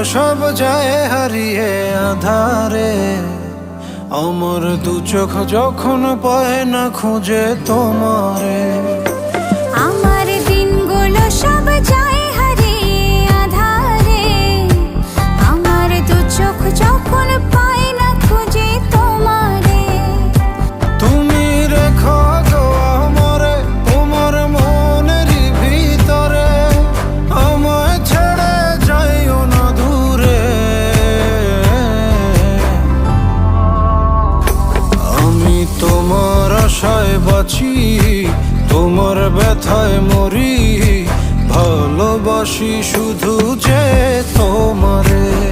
সব যায় হারিয়ে আধারে। আমার দু চোখ যখন পায় না খুঁজে তোমারে। আমার দিনগুলো সব যায় হারিয়ে আধারে। আমার দু চোখ যখন পায় না খুঁজে তোমারে। তুমি রেখো গো আমারে তোমার মনেরই ভিতরে, আমায় ছেড়ে যাইও না দূরে। আমি তোমার আশায় বাঁচি, তোমার ব্যথায় মরি, ভালোবাসি শুধু যে তোমারে।